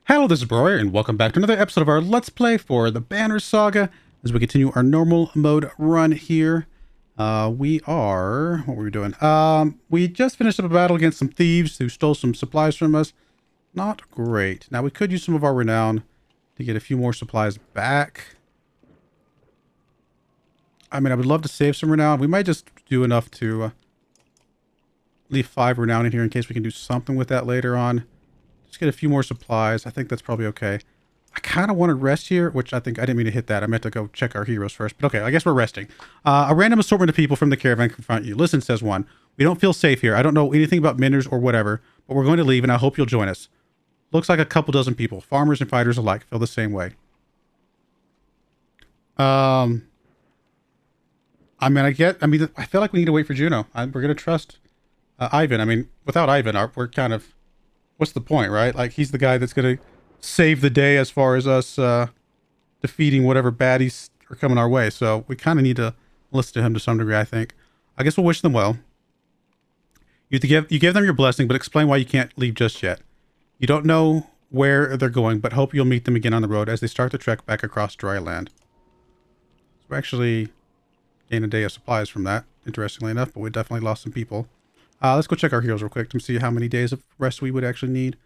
Hello, this is Broyar, and welcome back to another episode of our Let's Play for the Banner Saga, as we continue our normal mode run here. What were we doing? We just finished up a battle against some thieves who stole some supplies from us. Not great. Now, we could use some of our renown to get a few more supplies back. I mean, I would love to save some renown. We might just do enough to leave 5 renown in here in case we can do something with that later on. Just get a few more supplies. I think that's probably okay. I kind of want to rest here, which I didn't mean to hit that. I meant to go check our heroes first. But okay, I guess we're resting. A random assortment of people from the caravan confront you. Listen, says one. We don't feel safe here. I don't know anything about miners or whatever, but we're going to leave and I hope you'll join us. Looks like a couple dozen people. Farmers and fighters alike feel the same way. I feel like we need to wait for Juno. We're going to trust Ivan. I mean, without Ivan, we're kind of... What's the point, right? Like, he's the guy that's going to save the day as far as us defeating whatever baddies are coming our way. So we kind of need to listen to him to some degree, I think. I guess we'll wish them well. You give them your blessing, but explain why you can't leave just yet. You don't know where they're going, but hope you'll meet them again on the road as they start the trek back across dry land. So we actually gained a day of supplies from that, interestingly enough, but we definitely lost some people. Let's go check our heroes real quick to see how many days of rest we would actually need.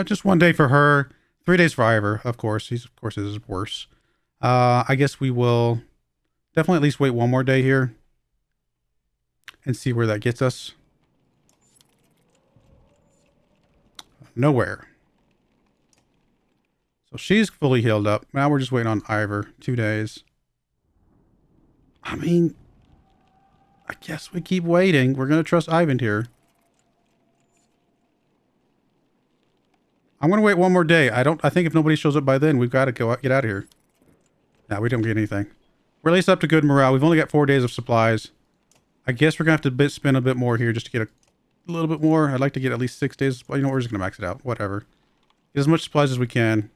Just 1 day for her, 3 days for Ivor, of course. He's, of course, is worse. I guess we will definitely at least wait 1 more day here and see where that gets us. Nowhere. So she's fully healed up. Now we're just waiting on Ivor. 2 days. I mean... I guess we keep waiting. We're going to trust Ivan here. I'm going to wait 1 more day. I think if nobody shows up by then, we've got to get out of here. No, we don't get anything. We're at least up to good morale. We've only got 4 days of supplies. I guess we're going to have to spend a bit more here just to get a little bit more. I'd like to get at least 6 days. Well, you know, we're just going to max it out. Whatever. Get as much supplies as we can.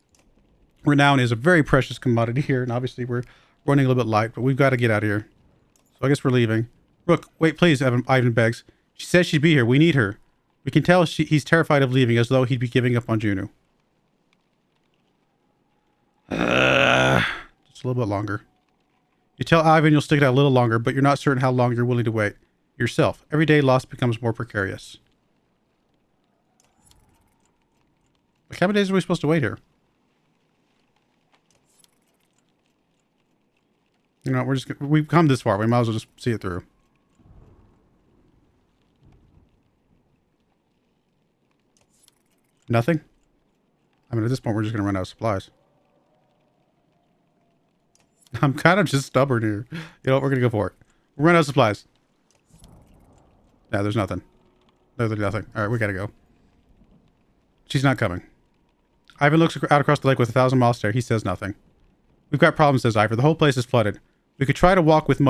Renown is a very precious commodity here, and obviously we're running a little bit light, but we've got to get out of here. So I guess we're leaving. Rook, wait, please, Ivan begs. She says she'd be here. We need her. We can tell he's terrified of leaving, as though he'd be giving up on Juno. Just a little bit longer. You tell Ivan you'll stick it out a little longer, but you're not certain how long you're willing to wait. Yourself. Every day lost becomes more precarious. Like, how many days are we supposed to wait here? You know, we've come this far. We might as well just see it through. Nothing? I mean, at this point, we're just going to run out of supplies. I'm kind of just stubborn here. You know what? We're going to go for it. We're running out of supplies. Yeah, there's nothing. No, there's nothing. All right, we got to go. She's not coming. Ivan looks out across the lake with 1,000 miles stare. He says nothing. We've got problems, says Ivor. The whole place is flooded. We could try to walk the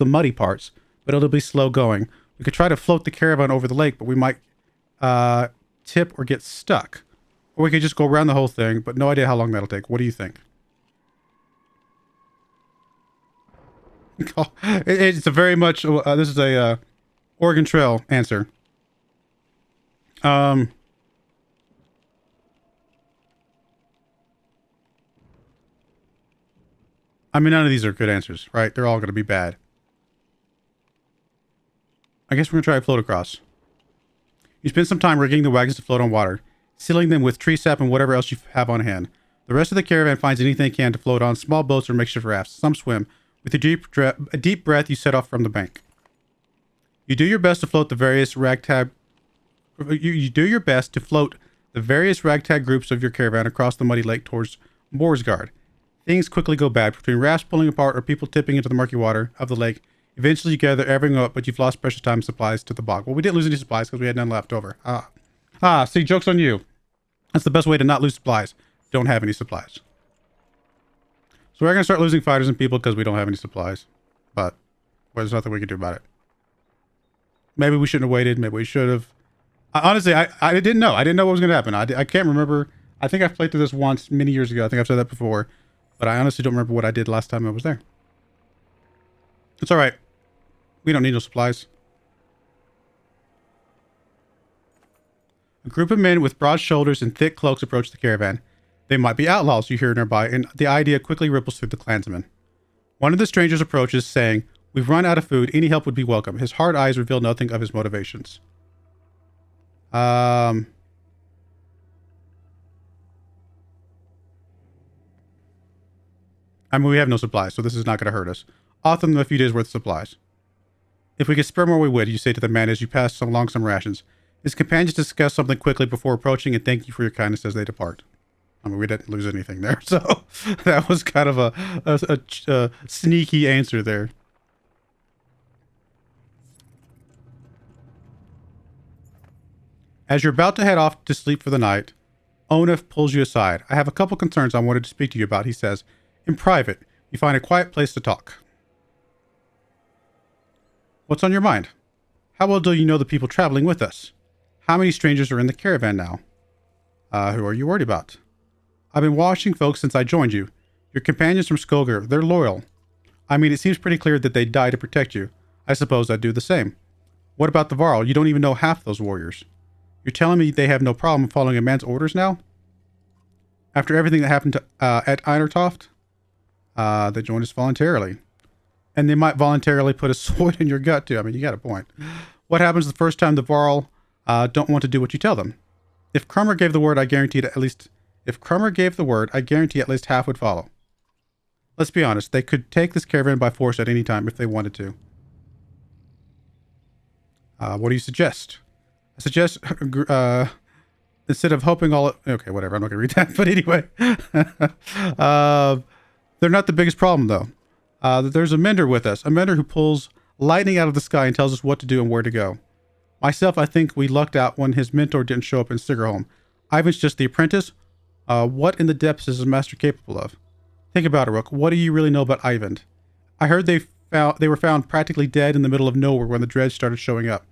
muddy parts, but it'll be slow going. We could try to float the caravan over the lake, but we might tip or get stuck. Or we could just go around the whole thing, but no idea how long that'll take. What do you think? It's a very much... this is a Oregon Trail answer. I mean, none of these are good answers, right? They're all going to be bad. I guess we're going to try to float across. You spend some time rigging the wagons to float on water, sealing them with tree sap and whatever else you have on hand. The rest of the caravan finds anything it can to float on, small boats or makeshift rafts. Some swim. With a deep breath, you set off from the bank. You do your best to float the various ragtag... You do your best to float the various ragtag groups of your caravan across the muddy lake towards Moorsgard. Things quickly go bad. Between rafts pulling apart or people tipping into the murky water of the lake, eventually you gather everything up, but you've lost precious time and supplies to the bog. Well, we didn't lose any supplies because we had none left over. See, joke's on you. That's the best way to not lose supplies. Don't have any supplies. So we're going to start losing fighters and people because we don't have any supplies. But there's nothing we can do about it. Maybe we shouldn't have waited. Maybe we should have. Honestly, I didn't know. I didn't know what was going to happen. I can't remember. I think I've played through this once many years ago. I think I've said that before. But I honestly don't remember what I did last time I was there. It's alright. We don't need no supplies. A group of men with broad shoulders and thick cloaks approach the caravan. They might be outlaws, you hear nearby, and the idea quickly ripples through the clansmen. One of the strangers approaches, saying, "We've run out of food. Any help would be welcome." His hard eyes reveal nothing of his motivations. I mean, we have no supplies, so this is not going to hurt us. Offer them a few days' worth of supplies. "If we could spare more, we would," you say to the man as you pass along some rations. His companions discuss something quickly before approaching and thank you for your kindness as they depart. I mean, we didn't lose anything there, so that was kind of a sneaky answer there. As you're about to head off to sleep for the night, Onif pulls you aside. "I have a couple concerns I wanted to speak to you about," he says. "In private, you find a quiet place to talk." "What's on your mind? How well do you know the people traveling with us? How many strangers are in the caravan now?" Who are you worried about?" "I've been watching folks since I joined you. Your companions from Skolgar, they're loyal. I mean, it seems pretty clear that they'd die to protect you. I suppose I'd do the same. What about the Varl? You don't even know half those warriors. You're telling me they have no problem following a man's orders now? After everything that happened to, at Einertoft? They joined us voluntarily. And they might voluntarily put a sword in your gut, too. I mean, you got a point. What happens the first time the Varl don't want to do what you tell them? If Crummer gave the word, I guarantee at least half would follow. Let's be honest, they could take this caravan by force at any time if they wanted to. What do you suggest?" "I suggest, instead of hoping all..." Okay, whatever, I'm not going to read that, but anyway. They're not the biggest problem, though. There's a mender with us, a mender who pulls lightning out of the sky and tells us what to do and where to go. Myself, I think we lucked out when his mentor didn't show up in Sigerholm. Ivan's just the apprentice. What in the depths is his master capable of? Think about it, Rook. What do you really know about Ivan? I heard they were found practically dead in the middle of nowhere when the dreads started showing up.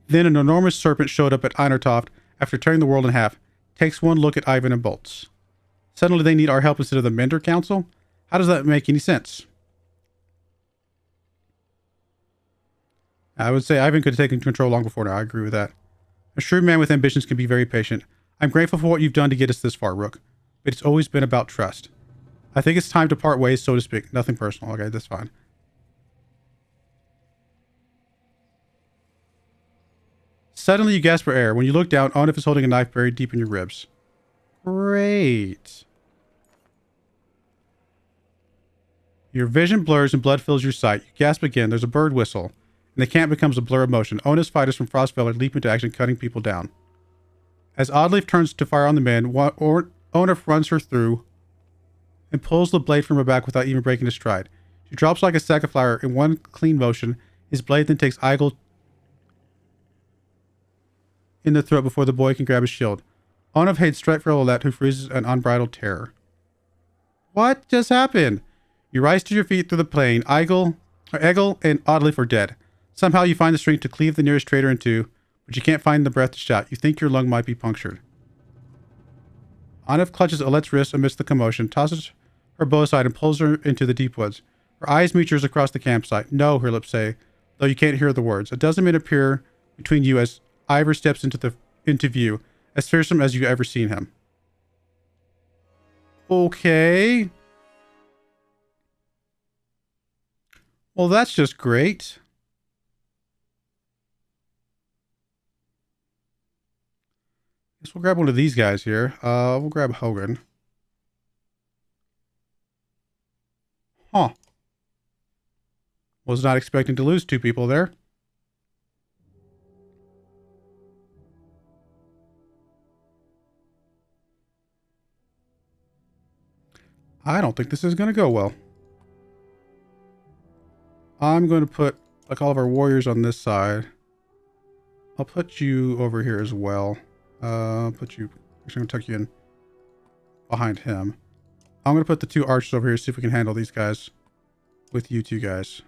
Then an enormous serpent showed up at Einertoft after tearing the world in half, takes one look at Ivan and bolts. Suddenly they need our help instead of the Mender Council? How does that make any sense?" I would say Ivan could have taken control long before now. I agree with that. "A shrewd man with ambitions can be very patient. I'm grateful for what you've done to get us this far, Rook. But it's always been about trust. I think it's time to part ways, so to speak. Nothing personal." Okay, that's fine. Suddenly you gasp for air. When you look down, Onif is holding a knife buried deep in your ribs. Great. Your vision blurs and blood fills your sight. You gasp again. There's a bird whistle, and the camp becomes a blur of motion. Onif's fighters from Frostfeller leap into action, cutting people down. As Oddleaf turns to fire on the men, Onif runs her through and pulls the blade from her back without even breaking a stride. She drops like a sack of flour in one clean motion. His blade then takes Eigel in the throat before the boy can grab his shield. Onif heads straight for Olette, who freezes in unbridled terror. What just happened? You rise to your feet through the plain. Egel and Oddleaf are dead. Somehow you find the strength to cleave the nearest traitor in two, but you can't find the breath to shout. You think your lung might be punctured. Onif clutches Olette's wrist amidst the commotion, tosses her bow aside, and pulls her into the deep woods. Her eyes meet yours across the campsite. "No," her lips say, though you can't hear the words. A dozen men appear between you as Ivor steps into view, as fearsome as you've ever seen him. Okay. Well, that's just great. Guess we'll grab one of these guys here. We'll grab Hogan. Huh. Was not expecting to lose two people there. I don't think this is going to go well. I'm going to put like all of our warriors on this side. I'll put you over here as well. Put you, actually I'm going to tuck you in behind him. I'm going to put the two archers over here, see if we can handle these guys with you two guys.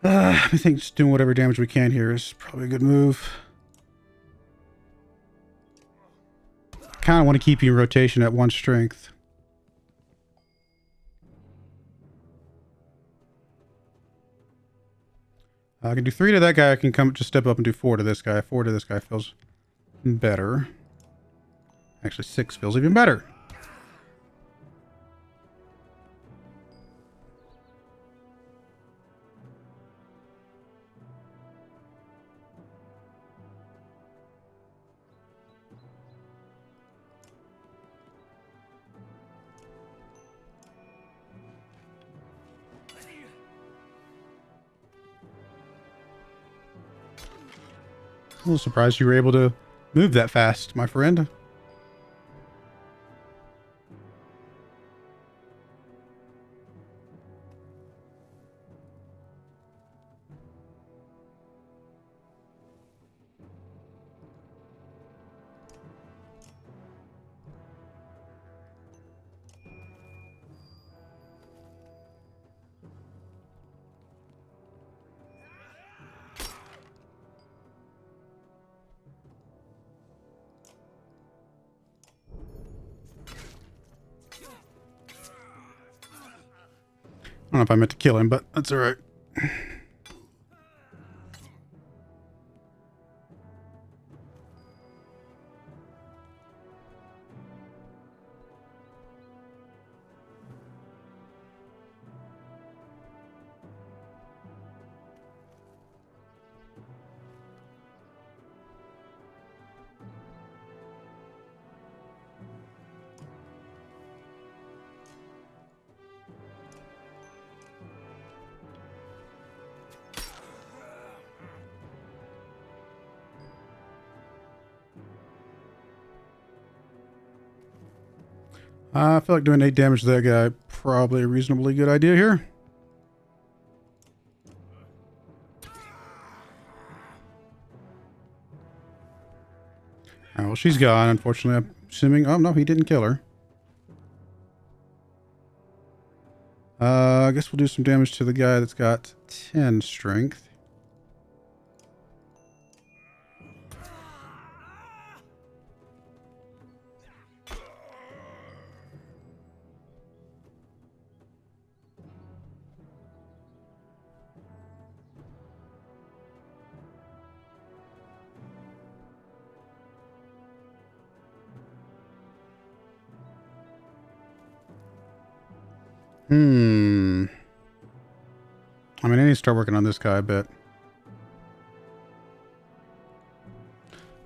I think just doing whatever damage we can here is probably a good move. I kind of want to keep you in rotation at 1 strength. I can do 3 to that guy. I can come just step up and do 4 to this guy. 4 to this guy feels better. Actually, 6 feels even better. A little surprised you were able to move that fast, my friend. I don't know if I meant to kill him, but that's all right. I feel like doing 8 damage to that guy, probably a reasonably good idea here. Oh, well, she's gone, unfortunately. I'm assuming... Oh, no, he didn't kill her. I guess we'll do some damage to the guy that's got 10 strength. I mean, I need to start working on this guy a bit.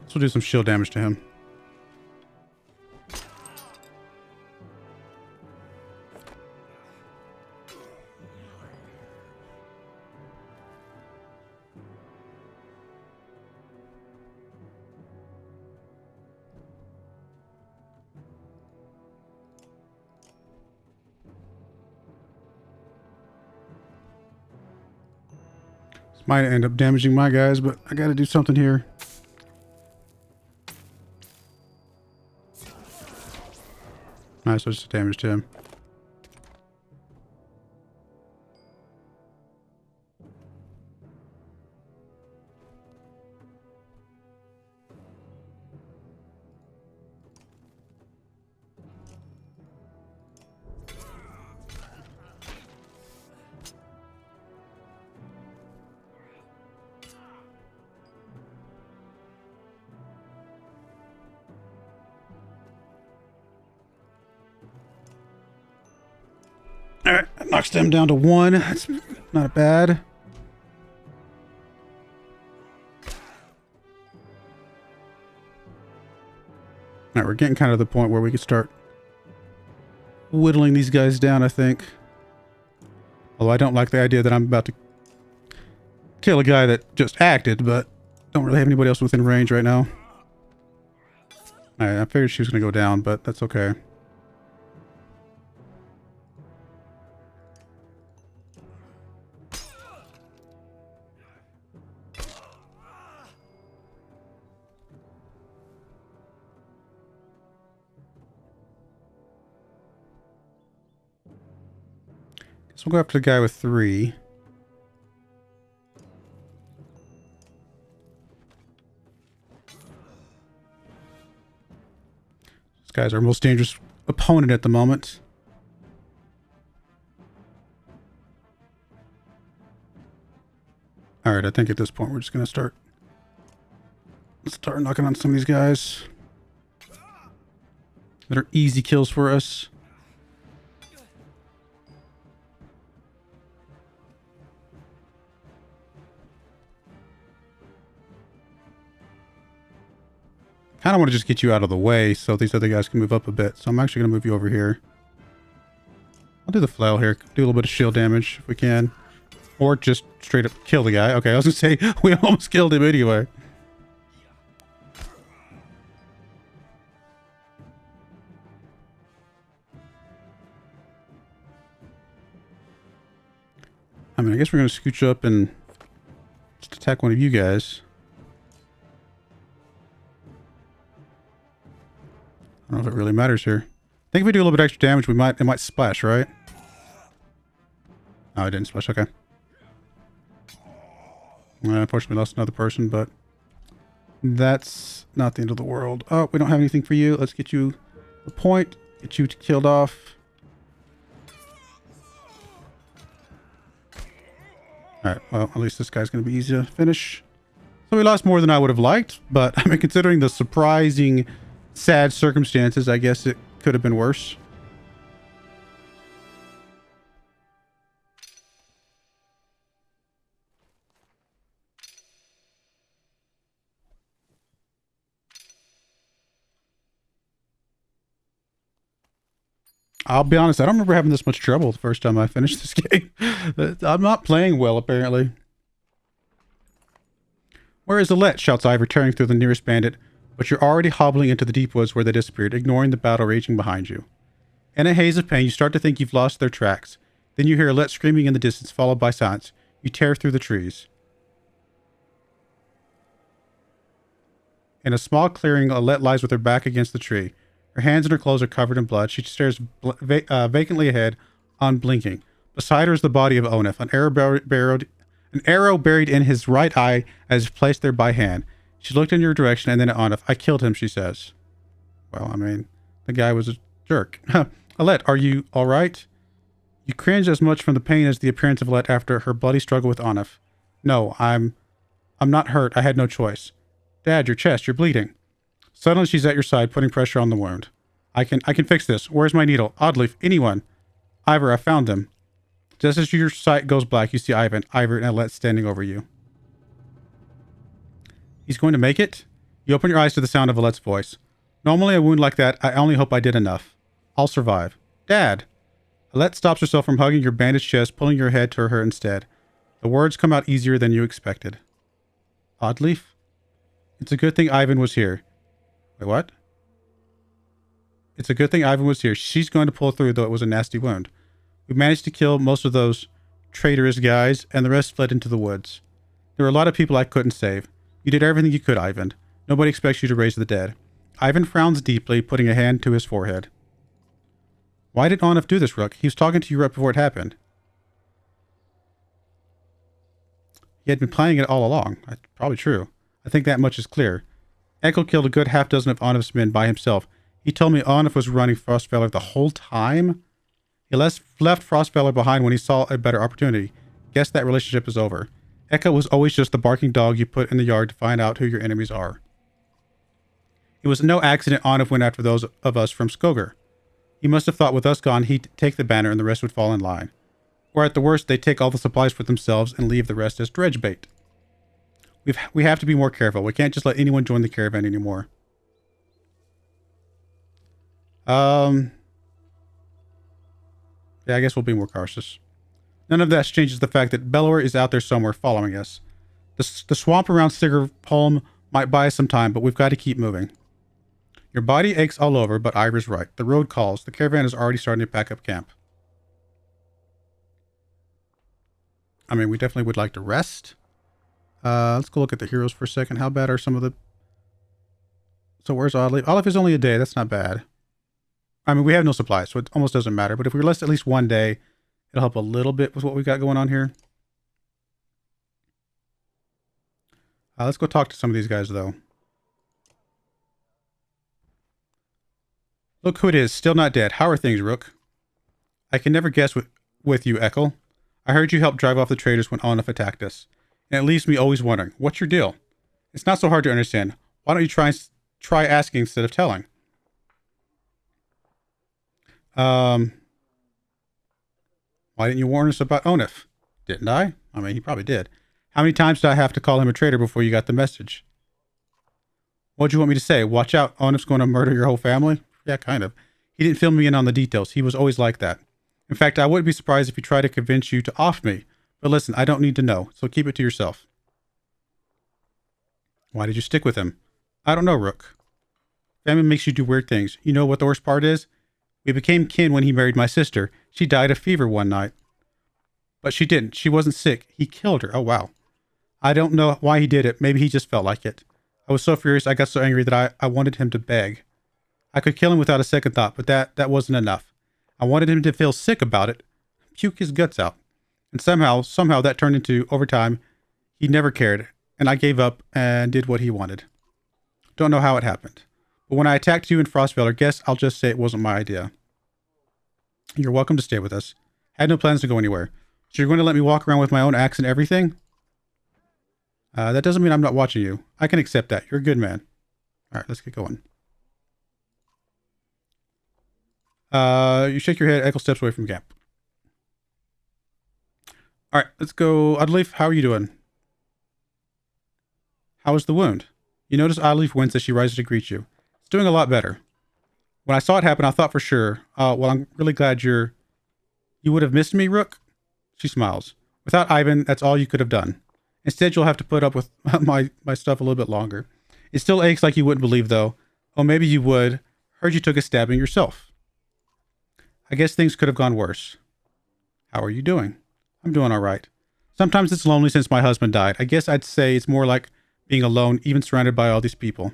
So we'll do some shield damage to him. This might end up damaging my guys, but I gotta do something here. Nice, so just damage to him. Alright, that knocks them down to 1. That's not bad. Alright, we're getting kind of the point where we can start whittling these guys down, I think. Although I don't like the idea that I'm about to kill a guy that just acted, but don't really have anybody else within range right now. Alright, I figured she was going to go down, but that's okay. So we'll go after the guy with 3. This guy's our most dangerous opponent at the moment. Alright, I think at this point we're just going to start knocking on some of these guys that are easy kills for us. Kind of want to just get you out of the way so these other guys can move up a bit. So I'm actually going to move you over here. I'll do the flail here. Do a little bit of shield damage if we can. Or just straight up kill the guy. Okay, I was going to say, we almost killed him anyway. I mean, I guess we're going to scooch up and just attack one of you guys. I don't know if it really matters here. I think if we do a little bit extra damage, it might splash, right? Oh, it didn't splash. Okay. Unfortunately, we lost another person, but that's not the end of the world. Oh, we don't have anything for you. Let's get you a point. Get you killed off. Alright, well, at least this guy's going to be easy to finish. So we lost more than I would have liked, but I mean, considering the surprising, sad circumstances, I guess it could have been worse. I'll be honest, I don't remember having this much trouble the first time I finished this game. I'm not playing well, apparently. Where is Alette? Shouts Ivor, tearing through the nearest bandit. But you're already hobbling into the deep woods where they disappeared, ignoring the battle raging behind you. In a haze of pain, you start to think you've lost their tracks. Then you hear Alette screaming in the distance, followed by silence. You tear through the trees. In a small clearing, Alette lies with her back against the tree. Her hands and her clothes are covered in blood. She stares vacantly ahead, unblinking. Beside her is the body of Onif, an arrow buried in his right eye as if placed there by hand. She looked in your direction and then at Onif. I killed him, she says. Well, I mean, the guy was a jerk. Alette, are you all right? You cringe as much from the pain as the appearance of Alette after her bloody struggle with Onif. No, I'm not hurt. I had no choice. Dad, your chest, you're bleeding. Suddenly she's at your side, putting pressure on the wound. I can fix this. Where's my needle? Oddleif, anyone. Ivor, I found them. Just as your sight goes black, you see Ivor and Alette standing over you. He's going to make it? You open your eyes to the sound of Alette's voice. Normally a wound like that, I only hope I did enough. I'll survive. Dad! Alette stops herself from hugging your bandaged chest, pulling your head to her instead. The words come out easier than you expected. Oddleif? It's a good thing Ivan was here. Wait, what? It's a good thing Ivan was here. She's going to pull through, though it was a nasty wound. We managed to kill most of those traitorous guys, and the rest fled into the woods. There were a lot of people I couldn't save. You did everything you could, Ivan. Nobody expects you to raise the dead. Ivan frowns deeply, putting a hand to his forehead. Why did Onif do this, Rook? He was talking to you right before it happened. He had been planning it all along. That's probably true. I think that much is clear. Echo killed a good half-dozen of Onif's men by himself. He told me Onif was running Frostfeller the whole time. He left Frostfeller behind when he saw a better opportunity. Guess that relationship is over. Echo was always just the barking dog you put in the yard to find out who your enemies are. It was no accident Onif went after those of us from Skogar. He must have thought with us gone he'd take the banner and the rest would fall in line. Or at the worst, they'd take all the supplies for themselves and leave the rest as dredge bait. We have to be more careful. We can't just let anyone join the caravan anymore. Yeah, I guess we'll be more cautious. None of that changes the fact that Belor is out there somewhere following us. The swamp around Sigurd Holm might buy us some time, but we've got to keep moving. Your body aches all over, but Ivor's right. The road calls. The caravan is already starting to pack up camp. I mean, we definitely would like to rest. Let's go look at the heroes for a second. How bad are some of the... So where's Oddleif? Oddleif is only a day. That's not bad. I mean, we have no supplies, so it almost doesn't matter. But if we rest at least one day, it'll help a little bit with what we've got going on here. Let's go talk to some of these guys, though. Look who it is, still not dead. How are things, Rook? I can never guess with you, Eckel. I heard you helped drive off the traitors when Onuf attacked us. And it leaves me always wondering, what's your deal? It's not so hard to understand. Why don't you try asking instead of telling? Why didn't you warn us about Onuf? Didn't I? I mean, he probably did. How many times did I have to call him a traitor before you got the message? What'd you want me to say? Watch out, Onuf's going to murder your whole family? Yeah, kind of. He didn't fill me in on the details. He was always like that. In fact, I wouldn't be surprised if he tried to convince you to off me. But listen, I don't need to know, so keep it to yourself. Why did you stick with him? I don't know, Rook. Family makes you do weird things. You know what the worst part is? We became kin when he married my sister. She died of fever one night. But she didn't. She wasn't sick. He killed her. Oh, wow. I don't know why he did it. Maybe he just felt like it. I was so furious, I got so angry that I wanted him to beg. I could kill him without a second thought, but that wasn't enough. I wanted him to feel sick about it, puke his guts out. And somehow that turned into, over time, he never cared, and I gave up and did what he wanted. Don't know how it happened. But when I attacked you in Frostfeller, guess I'll just say it wasn't my idea. You're welcome to stay with us. Had no plans to go anywhere. So you're going to let me walk around with my own axe and everything? That doesn't mean I'm not watching you. I can accept that. You're a good man. All right, let's get going. You shake your head. Eckel steps away from camp. All right, let's go. Oddleaf, how are you doing? How is the wound? You notice Oddleaf wince as she rises to greet you. It's doing a lot better. When I saw it happen, I thought for sure, well, I'm really glad you would have missed me, Rook? She smiles. Without Ivan, that's all you could have done. Instead, you'll have to put up with my stuff a little bit longer. It still aches like you wouldn't believe, though. Oh, maybe you would. Heard you took a stabbing yourself. I guess things could have gone worse. How are you doing? I'm doing all right. Sometimes it's lonely since my husband died. I guess I'd say it's more like being alone, even surrounded by all these people.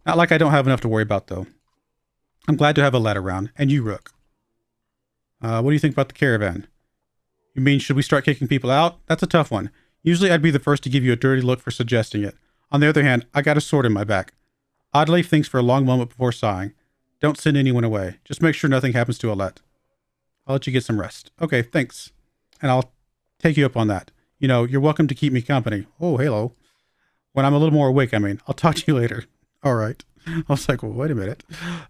Not like I don't have enough to worry about, though. I'm glad to have a lad around. And you, Rook. What do you think about the caravan? You mean, should we start kicking people out? That's a tough one. Usually I'd be the first to give you a dirty look for suggesting it. On the other hand, I got a sword in my back. Oddleif thinks for a long moment before sighing. Don't send anyone away. Just make sure nothing happens to Alette. I'll let you get some rest. Okay, thanks. And I'll take you up on that. You know, you're welcome to keep me company. Oh, hello. When I'm a little more awake, I mean. I'll talk to you later. All right. I was like, well, wait a minute.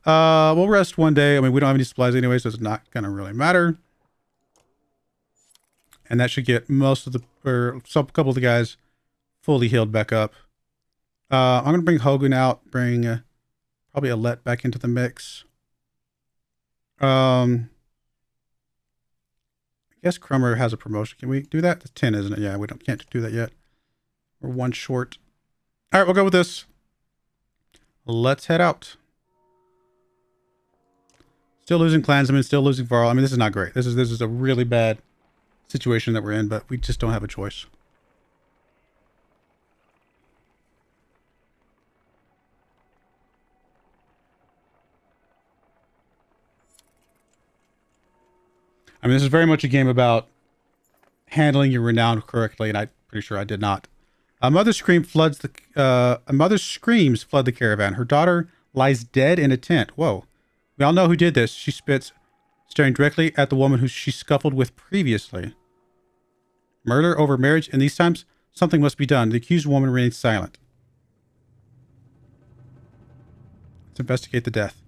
We'll rest one day. I mean, we don't have any supplies anyway, so it's not going to really matter. And that should get most of the, or some couple of the guys fully healed back up. I'm going to bring Hogan out, bring probably Alette back into the mix. I guess Crummer has a promotion. Can we do that? It's 10, isn't it? Yeah, can't do that yet. We're one short. All right, we'll go with this. Let's head out. Still losing clansmen, still losing Varl. I mean, this is not great. This is a really bad situation that we're in, but we just don't have a choice. I mean, this is very much a game about handling your renown correctly, and I'm pretty sure I did not. A mother's screams flood the caravan. Her daughter lies dead in a tent. Whoa. We all know who did this. She spits, staring directly at the woman who she scuffled with previously. Murder over marriage? In these times, something must be done. The accused woman remains silent. Let's investigate the death.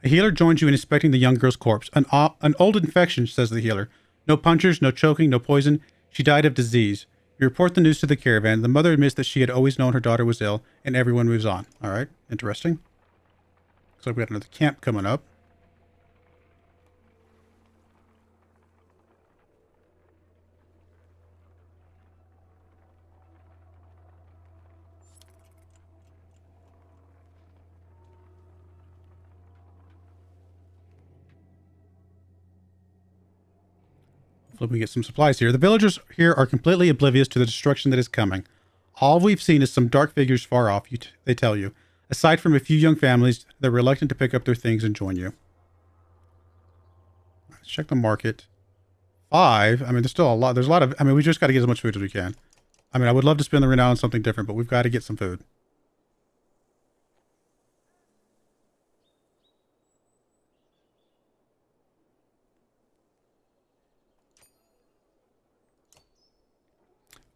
A healer joins you in inspecting the young girl's corpse. An old infection, says the healer. No punctures, no choking, no poison. She died of disease. You report the news to the caravan. The mother admits that she had always known her daughter was ill, and everyone moves on. All right, interesting. Looks like we got another camp coming up. Hopefully we get some supplies here. The villagers here are completely oblivious to the destruction that is coming. All we've seen is some dark figures far off, they tell you. Aside from a few young families, they're reluctant to pick up their things and join you. Let's check the market. 5. I mean, there's still a lot. There's a lot of, I mean, we just got to get as much food as we can. I mean, I would love to spend the renown on something different, but we've got to get some food.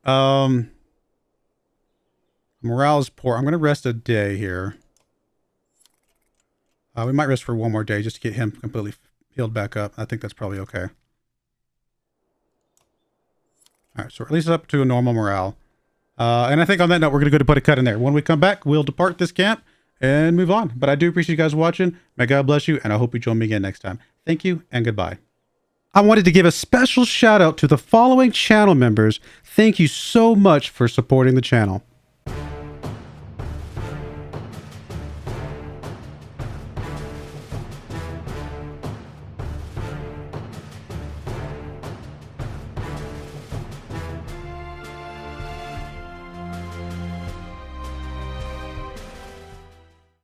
Morale is poor. I'm going to rest a day here. We might rest for one more day just to get him completely healed back up. I think that's probably okay. All right, so at least up to a normal morale. And I think on that note, we're going to go to put a cut in there. When we come back, we'll depart this camp and move on. But I do appreciate you guys watching. May God bless you, and I hope you join me again next time. Thank you, and goodbye. I wanted to give a special shout out to the following channel members. Thank you so much for supporting the channel.